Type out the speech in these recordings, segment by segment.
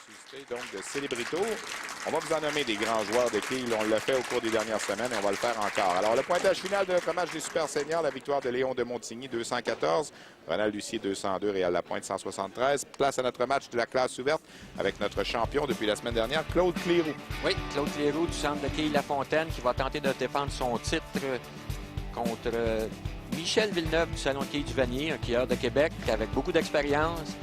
suscité donc de Célébrito. On va vous en nommer des grands joueurs de quilles. On l'a fait au cours des dernières semaines et on va le faire encore. Alors, le pointage final de notre match des Super Seniors, la victoire de Léon de Montigny, 214. Ronald Lucier, 202. Réal Lapointe, 173. Place à notre match de la classe ouverte avec notre champion depuis la semaine dernière, Claude Cléroux. Oui, Claude Cléroux du centre de quilles La Fontaine qui va tenter de défendre son titre contre Michel Villeneuve du Salon de quilles du Vanier, un quilleur de Québec avec beaucoup d'expérience.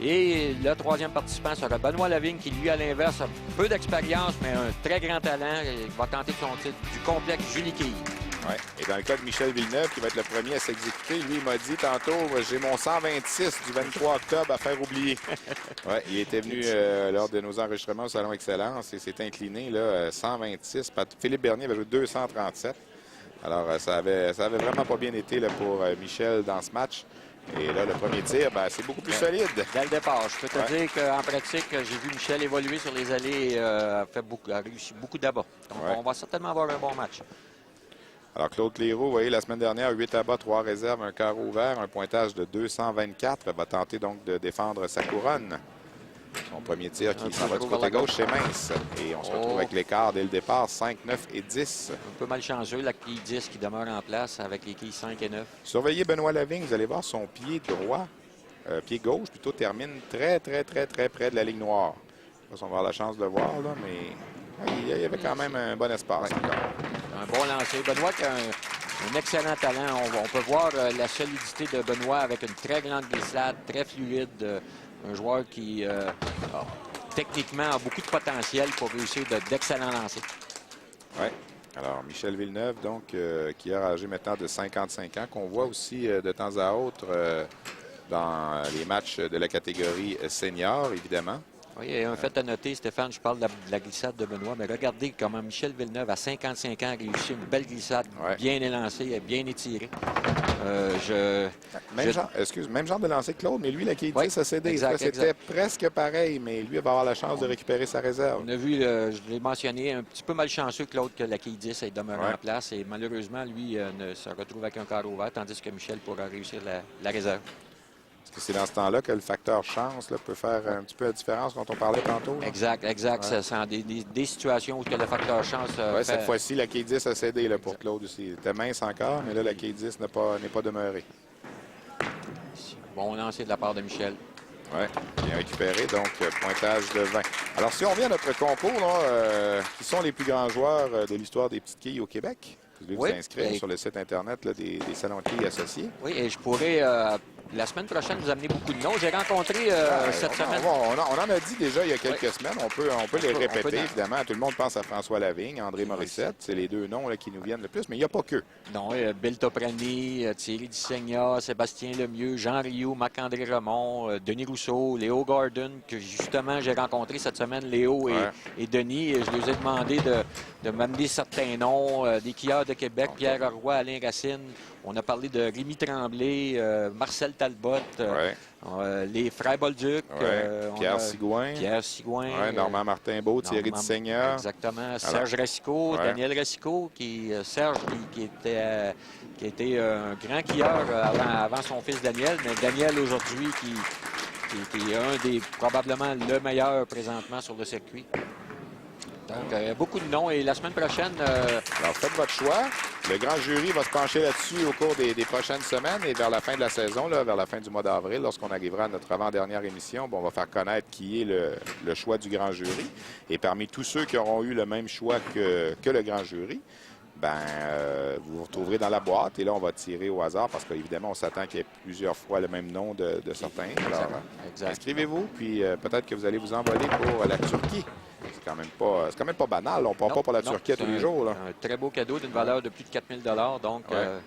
Et le troisième participant sera Benoît Lavigne qui, lui, à l'inverse, a peu d'expérience, mais un très grand talent. Il va tenter son titre du complexe Julie Quille. Oui. Et dans le cas de Michel Villeneuve, qui va être le premier à s'exécuter, lui, il m'a dit tantôt, j'ai mon 126 du 23 octobre à faire oublier. Oui, il était venu lors de nos enregistrements au Salon Excellence et s'est incliné, là, 126. Philippe Bernier avait joué 237. Alors, ça avait vraiment pas bien été là, pour Michel dans ce match. Et là, le premier tir, c'est beaucoup plus solide. Dès le départ, je peux te dire qu'en pratique, j'ai vu Michel évoluer sur les allées et a réussi beaucoup d'abats. Donc, on va certainement avoir un bon match. Alors, Claude Cléroux, vous voyez, la semaine dernière, 8 abats, 3 réserves, un carreau ouvert, un pointage de 224. Va tenter donc de défendre sa couronne. Son premier tir qui s'en va du côté gauche chez Mince. Et on se retrouve avec l'écart dès le départ, 5, 9 et 10. Un peu malchanceux, la quille 10 qui demeure en place avec les quilles 5 et 9. Surveillez Benoît Lavigne, vous allez voir son pied droit, pied gauche plutôt, termine très près de la ligne noire. Je ne sais pas si on va avoir la chance de le voir, là, mais il y avait quand même un bon espace. Un bon lancer. Benoît qui a un excellent talent. On peut voir la solidité de Benoît avec une très grande glissade, très fluide. Un joueur qui, techniquement, a beaucoup de potentiel pour réussir d'excellents lancers. Oui. Alors, Michel Villeneuve, donc, qui est âgé maintenant de 55 ans, qu'on voit aussi de temps à autre dans les matchs de la catégorie senior, évidemment. Oui, il y a un fait à noter, Stéphane, je parle de la glissade de Benoît, mais regardez comment Michel Villeneuve, à 55 ans, a réussi une belle glissade, bien élancée, bien étirée. Même genre de lancer que Claude, mais lui, la quille 10 a cédé. C'était presque pareil, mais lui, il va avoir la chance de récupérer sa réserve. On a vu, je l'ai mentionné, un petit peu malchanceux, Claude, que la quille 10 ait demeuré en place. Et malheureusement, lui, ne se retrouve avec un carreau ouvert, tandis que Michel pourra réussir la réserve. Est-ce que c'est dans ce temps-là que le facteur chance là, peut faire un petit peu la différence quand on parlait tantôt? Là? Exact. Ouais. C'est des situations où le facteur chance... Cette fois-ci, la quille 10 a cédé là, pour Claude aussi. Il était mince encore, mais là, la quille 10 n'est pas demeurée. Bon lancer de la part de Michel. Oui, bien récupéré, donc pointage de 20. Alors, si on vient à notre concours, là, qui sont les plus grands joueurs de l'histoire des petites quilles au Québec? Vous devez vous inscrire sur le site Internet là, des salons de quilles associés. Oui, et je pourrais... la semaine prochaine, vous amenez beaucoup de noms. J'ai rencontré cette semaine... On en a dit déjà il y a quelques semaines. On peut les répéter, évidemment. Tout le monde pense à François Lavigne, André Morissette. C'est les deux noms là, qui nous viennent le plus, mais il n'y a pas que. Non, Bill Toprani, Thierry Dissegna, Sébastien Lemieux, Jean Rioux, Marc-André Remond, Denis Rousseau, Léo Gordon, que justement j'ai rencontré cette semaine, Léo et Denis. Et je leur ai demandé de m'amener certains noms, des quilleurs de Québec, Pierre Roy, Alain Racine. On a parlé de Rémi Tremblay, Marcel Talbot, les frères Bolduc. Pierre Sigouin. Normand Martin-Beau, Thierry Dissegna. Exactement. Serge Racicot, Daniel Racicot, Serge qui était un grand quilleur avant son fils Daniel. Mais Daniel, aujourd'hui, qui est probablement le meilleur présentement sur le circuit. Donc, beaucoup de noms. Et la semaine prochaine... Alors, faites votre choix. Le grand jury va se pencher là-dessus au cours des prochaines semaines et vers la fin de la saison, là, vers la fin du mois d'avril, lorsqu'on arrivera à notre avant-dernière émission, on va faire connaître qui est le choix du grand jury. Et parmi tous ceux qui auront eu le même choix que le grand jury, vous vous retrouverez dans la boîte et là, on va tirer au hasard parce qu'évidemment, on s'attend qu'il y ait plusieurs fois le même nom de certains. Alors, inscrivez-vous, puis peut-être que vous allez vous envoler pour la Turquie. C'est quand même pas banal. On ne part pas pour la Turquie tous les jours. Là. Un très beau cadeau d'une valeur de plus de 4 000 $. Donc, un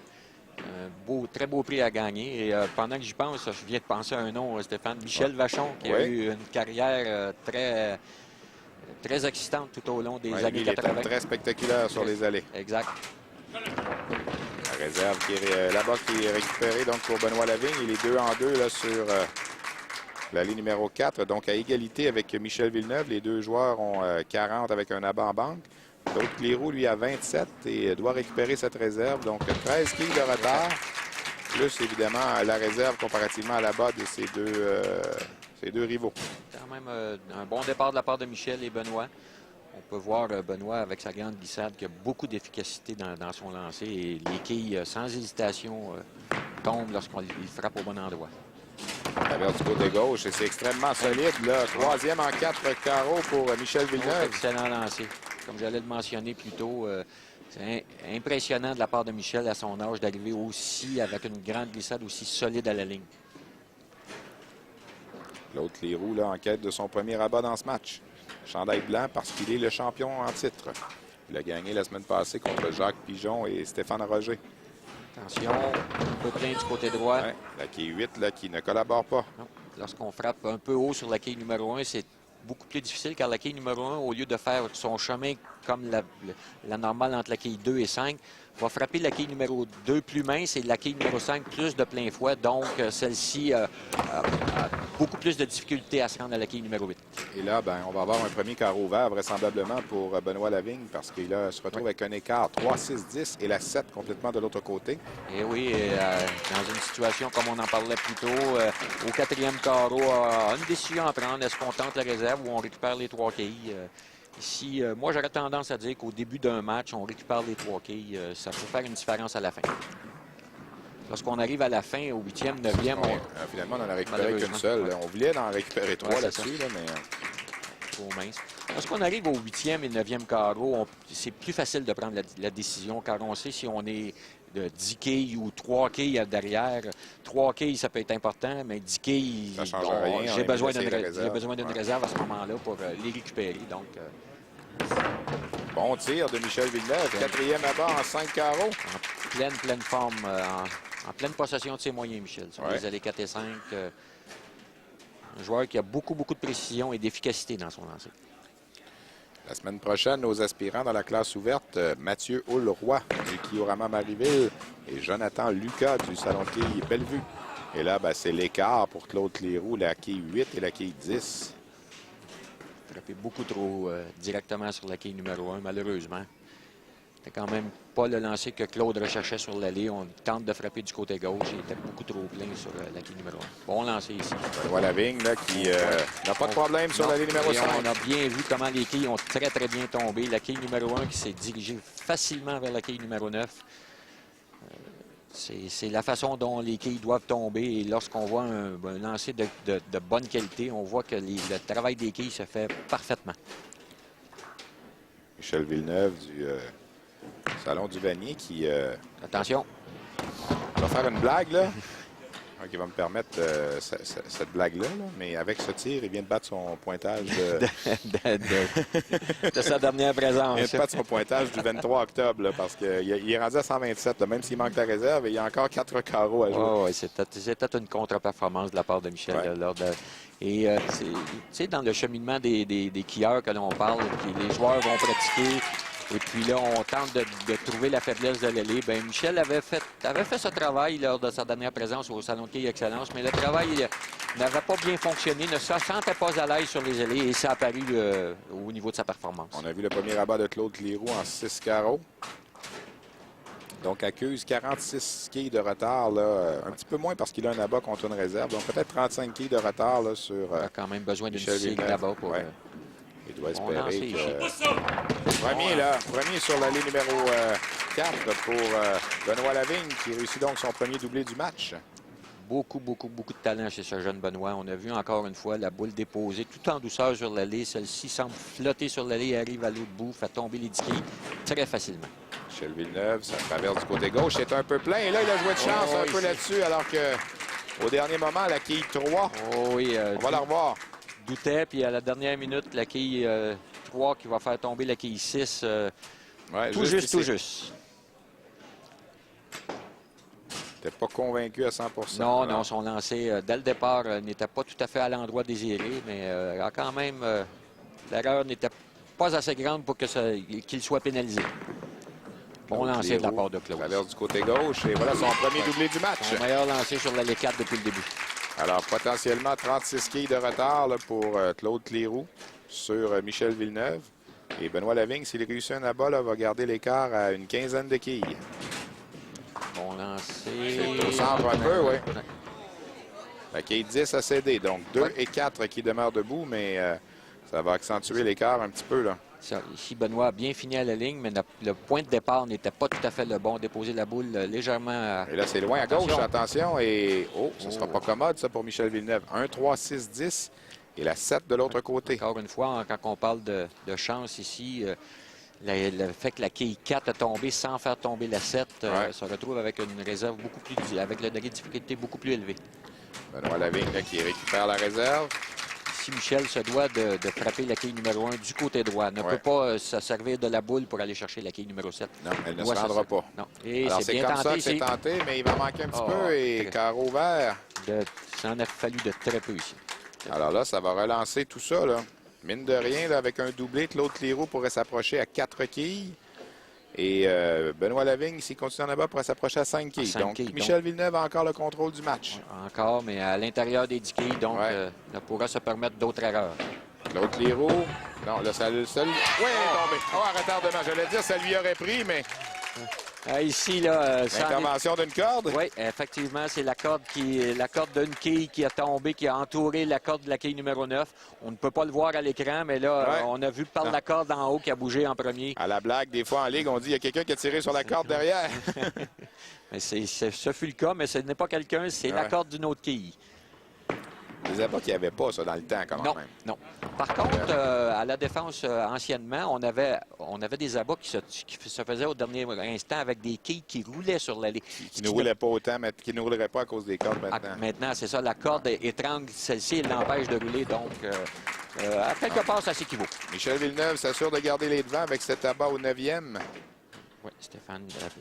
très beau prix à gagner. Et pendant que j'y pense, je viens de penser à un nom, Stéphane. Michel Vachon, qui a eu une carrière très excitante tout au long des années 80. Il est très spectaculaire sur les allées. Exact. La réserve qui est là-bas qui est récupérée donc, pour Benoît Lavigne. Il est 2-2 là, sur... la ligne numéro 4, donc à égalité avec Michel Villeneuve. Les deux joueurs ont 40 avec un abat en banque. Claude Cléroux, lui, a 27 et doit récupérer cette réserve. Donc, 13 quilles de retard, plus évidemment la réserve comparativement à l'abat de ces C'est deux rivaux. Quand même un bon départ de la part de Michel et Benoît. On peut voir Benoît avec sa grande glissade qui a beaucoup d'efficacité dans son lancer. Et les quilles, sans hésitation, tombent lorsqu'on frappe au bon endroit. Traverse du côté gauche et c'est extrêmement solide. Là. Troisième en 4 carreaux pour Michel Villeneuve. Excellent lancer. Comme j'allais le mentionner plus tôt, c'est impressionnant de la part de Michel à son âge d'arriver aussi avec une grande glissade aussi solide à la ligne. L'autre Leroux là, en quête de son premier rabat dans ce match. Chandail blanc parce qu'il est le champion en titre. Il a gagné la semaine passée contre Jacques Pigeon et Stéphane Roger. Attention, un peu plein du côté droit. Ouais, la quille 8 là, qui ne collabore pas. Lorsqu'on frappe un peu haut sur la quille numéro 1, c'est beaucoup plus difficile car la quille numéro 1, au lieu de faire son chemin comme la normale entre la quille 2 et 5, va frapper la quille numéro 2 plus mince et la quille numéro 5 plus de plein fouet. Donc, celle-ci a beaucoup plus de difficulté à se rendre à la quille numéro 8. Et là, ben, on va avoir un premier carreau vert vraisemblablement pour Benoît Lavigne parce qu'il se retrouve avec un écart 3-6-10 et la 7 complètement de l'autre côté. Et oui, dans une situation comme on en parlait plus tôt, au quatrième carreau, a une décision à prendre. Est-ce qu'on tente la réserve ou on récupère les 3 quilles? Ici, moi, j'aurais tendance à dire qu'au début d'un match, on récupère les 3 quilles. Ça peut faire une différence à la fin. Lorsqu'on arrive à la fin, au 8e, 9e, finalement, on en a récupéré qu'une seule. On voulait en récupérer 3 là-dessus, là, mais... Trop mince. Lorsqu'on arrive au 8e et 9e carreau, c'est plus facile de prendre la décision car on sait si on est de 10 quilles ou 3 quilles derrière. 3 quilles, ça peut être important, mais 10 quilles, j'ai besoin d'une réserve à ce moment-là pour les récupérer. Donc, bon tir de Michel Villeneuve. Quatrième abat en 5 carreaux. En pleine forme, en pleine possession de ses moyens, Michel. Sur les allées 4 et 5. Un joueur qui a beaucoup de précision et d'efficacité dans son lancer. La semaine prochaine, nos aspirants dans la classe ouverte, Mathieu Houlroy du Kiorama Marieville et Jonathan Lucas du Salon de quilles Bellevue. Et là, ben, c'est l'écart pour Claude Leroux, la quille 8 et la quille 10. Frappé beaucoup trop directement sur la quille numéro 1, malheureusement. C'était quand même pas le lancer que Claude recherchait sur l'allée. On tente de frapper du côté gauche. Il était beaucoup trop plein sur la quille numéro 1. Bon lancer ici. Benoît Lavigne là, qui n'a pas de problème sur l'allée numéro 5. On a bien vu comment les quilles ont très bien tombé. La quille numéro 1 qui s'est dirigée facilement vers la quille numéro 9. C'est la façon dont les quilles doivent tomber. Et lorsqu'on voit un lancer de bonne qualité, on voit que le travail des quilles se fait parfaitement. Michel Villeneuve du Salon du Vanier qui... Attention. va faire une blague, là. Qui va me permettre cette blague-là. Là. Mais avec ce tir, il vient de battre son pointage de sa dernière présence. Il vient de battre son pointage du 23 octobre là, parce qu'il est rendu à 127. Là, même s'il manque la réserve, il y a encore 4 carreaux à jouer. Oh, oui, c'était une contre-performance de la part de Michel. Et tu sais, dans le cheminement des quilleurs que l'on parle, les joueurs vont pratiquer. Et puis là, on tente de trouver la faiblesse de l'ailé. Bien, Michel avait fait ce travail lors de sa dernière présence au Salon de quilles Excellence, mais le travail n'avait pas bien fonctionné, ne se sentait pas à l'aise sur les ailés et ça a apparu au niveau de sa performance. On a vu le premier rabat de Claude Leroux en 6 carreaux. Donc, accuse 46 quilles de retard, là, un petit peu moins parce qu'il a un abat contre une réserve. Donc, peut-être 35 quilles de retard là, sur il a quand même besoin d'une cible là-bas pour... Il doit espérer que... Premier sur l'allée numéro 4 pour Benoît Lavigne qui réussit donc son premier doublé du match. Beaucoup de talent chez ce jeune Benoît. On a vu encore une fois la boule déposée tout en douceur sur l'allée. Celle-ci semble flotter sur l'allée et arrive à l'autre bout, fait tomber les 10 quilles très facilement. Michel Villeneuve, ça traverse du côté gauche. C'est un peu plein. Et là, il a joué de chance un peu là-dessus alors qu'au dernier moment, la quille 3, on va la revoir. Doutait, puis à la dernière minute, la quille 3 qui va faire tomber la quille 6. Tout juste. T'es pas convaincu à 100 Non, son lancer, dès le départ, n'était pas tout à fait à l'endroit désiré, mais quand même, l'erreur n'était pas assez grande pour qu'il soit pénalisé. Bon lancer de la part de Claude. Traverse du côté gauche, et voilà son premier doublé du match. Son meilleur lancer sur l'allée 4 depuis le début. Alors, potentiellement 36 quilles de retard là, pour Claude Leroux sur Michel Villeneuve. Et Benoît Lavigne, s'il réussit un abat, là, va garder l'écart à une quinzaine de quilles. Bon lancer. C'est au centre un peu, oui. La quille 10 a cédé. Donc 2 et 4 qui demeurent debout, mais ça va accentuer l'écart un petit peu, là. Ça, ici, Benoît a bien fini à la ligne, mais le point de départ n'était pas tout à fait le bon. Déposer la boule légèrement. Et là, c'est loin à gauche. Attention. Et ça ne sera pas commode, ça, pour Michel Villeneuve. 1, 3, 6, 10. Et la 7 de l'autre côté. Encore une fois, quand on parle de chance ici, le fait que la quille 4 a tombé sans faire tomber la 7 se retrouve avec une réserve beaucoup plus, avec le degré de difficulté beaucoup plus élevé. Benoît Lavigne là, qui récupère la réserve. Ici, Michel se doit de frapper la quille numéro 1 du côté droit. Ne peut pas se servir de la boule pour aller chercher la quille numéro 7. Non, elle ne se rendra pas. Non. Et alors, c'est comme ça que c'est tenté, mais il va manquer un petit peu. Et carreau vert. Ça en a fallu de très peu ici. Alors là, ça va relancer tout ça, là. Mine de rien, là, avec un doublé, Claude Cléroux pourrait s'approcher à 4 quilles. Et Benoît Lavigne, s'il continue en bas, pourrait s'approcher à 5 quilles. Donc, Michel Villeneuve a encore le contrôle du match. Encore, mais à l'intérieur des 10 quilles, donc il pourra se permettre d'autres erreurs. Claude Cléroux. Non, là, ça le seul. Oui, il est tombé. Oh, en retardement. J'allais dire, ça lui aurait pris, mais. Ici, là. L'intervention d'une corde? Oui, effectivement, c'est la corde d'une quille qui a tombé, qui a entouré la corde de la quille numéro 9. On ne peut pas le voir à l'écran, mais là, on a vu par la corde en haut qui a bougé en premier. À la blague, des fois en ligue, on dit qu'il y a quelqu'un qui a tiré sur la corde derrière. Mais ce fut le cas, mais ce n'est pas quelqu'un, c'est la corde d'une autre quille. Les abats qu'il n'y avait pas, ça, dans le temps, quand même. Non. Par contre, à la défense, anciennement, on avait des abats qui se faisaient au dernier instant avec des quilles qui roulaient sur l'allée. Qui ne roulaient pas autant, mais qui ne rouleraient pas à cause des cordes maintenant. Maintenant, c'est ça. La corde étrangle celle-ci, elle l'empêche de rouler. Donc, à quelque part, ça s'équivaut. Michel Villeneuve s'assure de garder les devants avec cet abat au 9e. Oui,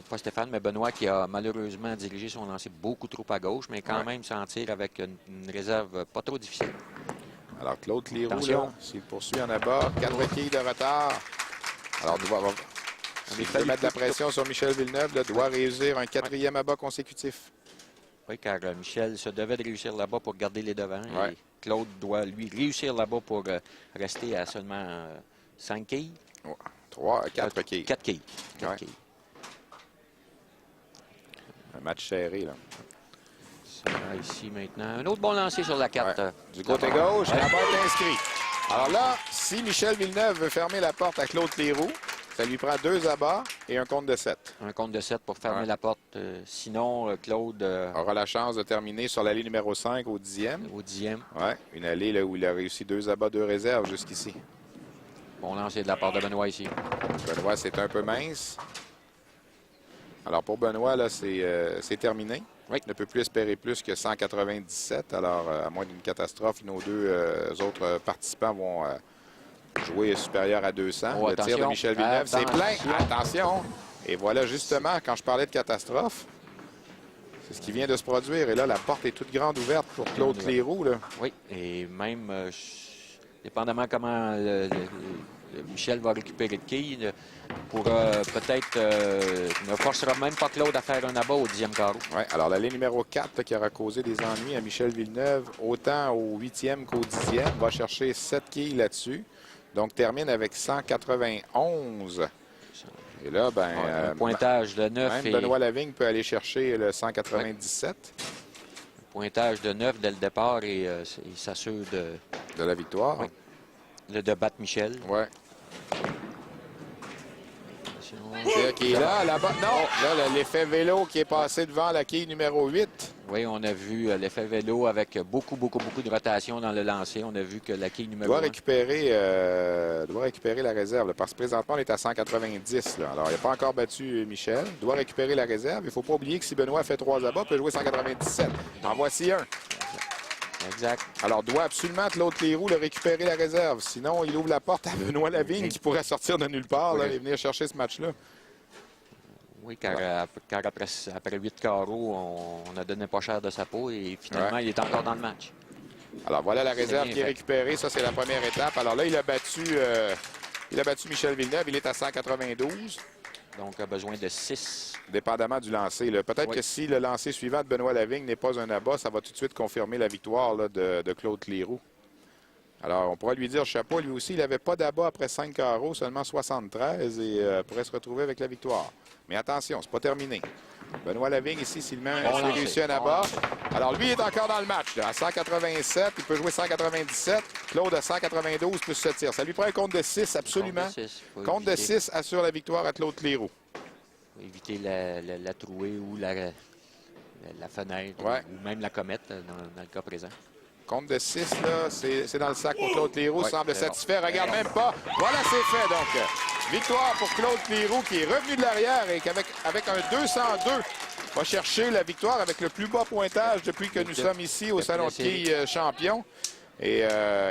pas Stéphane, mais Benoît qui a malheureusement dirigé son lancer beaucoup trop à gauche, mais quand même s'en tire avec une réserve pas trop difficile. Alors, Claude Cléroux, s'il poursuit en abat, 4 quilles de retard. Alors, il faut mettre de la pression sur Michel Villeneuve, doit réussir un 4e abat consécutif. Oui, car Michel se devait de réussir là-bas pour garder les devants. Et Claude doit, lui, réussir là-bas pour rester à seulement 5 quilles. 4 quilles. 4 quilles. Un match serré, là. Ici, maintenant. Un autre bon lancer sur la carte. Du côté gauche, la balle est inscrite. Alors là, si Michel Villeneuve veut fermer la porte à Claude Cléroux, ça lui prend 2 abats et un compte de 7. Un compte de 7 pour fermer la porte. Sinon, Claude aura la chance de terminer sur l'allée numéro 5 au 10e. Au 10e. Oui, une allée là, où il a réussi 2 abats, 2 réserves jusqu'ici. Bon lancer de la part de Benoît ici. Benoît, c'est un peu mince. Alors, pour Benoît, là, c'est terminé. Il ne peut plus espérer plus que 197. Alors, à moins d'une catastrophe, nos 2 autres participants vont jouer supérieur à 200. Le tir de Michel Villeneuve, c'est plein. Attention! Et voilà, justement, quand je parlais de catastrophe, c'est ce qui vient de se produire. Et là, la porte est toute grande ouverte pour Claude Cléroux. Là. Oui, et même, dépendamment comment Michel va récupérer le quille, peut-être ne forcera même pas Claude à faire un abat au 10e carreau. Oui, alors l'allée numéro 4 qui aura causé des ennuis à Michel Villeneuve, autant au 8e qu'au 10e, va chercher 7 quilles là-dessus. Donc, termine avec 191. Et là, un pointage de 9. Même Benoît Lavigne peut aller chercher le 197. Un pointage de 9 dès le départ et il s'assure de la victoire. Oui. De battre Michel. Oui. Qui est là, là-bas. Non, là, l'effet vélo qui est passé devant la quille numéro 8. Oui, on a vu l'effet vélo avec beaucoup de rotation dans le lancer. On a vu que la quille numéro 1... doit récupérer la réserve, là, parce que présentement, on est à 190. Là. Alors, il n'a pas encore battu Michel. Il doit récupérer la réserve. Il ne faut pas oublier que si Benoît fait 3 abats, il peut jouer 197. En voici un. Exact. Alors, doit absolument Claude Cléroux le récupérer la réserve. Sinon, il ouvre la porte à Benoît Lavigne qui pourrait sortir de nulle part là, et venir chercher ce match-là. Oui, car après 8 carreaux, on a donné pas cher de sa peau et finalement, il est encore dans le match. Alors, voilà la réserve qui est récupérée. Ça, c'est la première étape. Alors là, il a battu Michel Villeneuve. Il est à 192. Donc, a besoin de 6. Dépendamment du lancer. Peut-être que si le lancer suivant de Benoît Lavigne n'est pas un abat, ça va tout de suite confirmer la victoire là, de Claude Cléroux. Alors, on pourrait lui dire chapeau. Lui aussi, il n'avait pas d'abat après 5 carreaux, seulement 73 et pourrait se retrouver avec la victoire. Mais attention, c'est pas terminé. Benoît Lavigne ici, s'il met Bon s'il lancer. réussit un abat. Alors, lui est encore dans le match, là, à 187. Il peut jouer 197. Claude à 192 plus ce tir. Ça lui prend un compte de 6, absolument. Compte de 6 assure la victoire à Claude Clérot. Faut éviter la trouée ou la fenêtre Ouais. ou même la comète dans le cas présent. Compte de 6, là, c'est dans le sac pour Claude Clérot. Ouais, Semble c'est satisfait. bon. Regarde même pas. Voilà, c'est fait. Donc, victoire pour Claude Clérot qui est revenu de l'arrière et qu'avec un 202, va chercher la victoire avec le plus bas pointage depuis que nous sommes ici au Salon de quilles champion. Et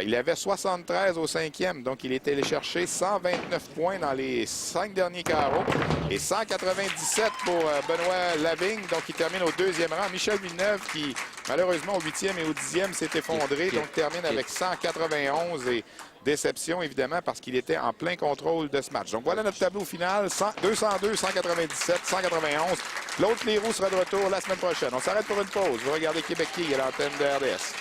il avait 73 au 5e, donc il était allé chercher 129 points dans les 5 derniers carreaux et 197 pour Benoît Lavigne, donc il termine au 2e rang. Michel Villeneuve qui, malheureusement, au 8e et au 10e s'est effondré, donc termine avec 191 et déception, évidemment, parce qu'il était en plein contrôle de ce match. Donc voilà notre tableau final, 202, 197, 191. Claude Clérot sera de retour la semaine prochaine. On s'arrête pour une pause. Vous regardez Québec Quilles à l'antenne de RDS.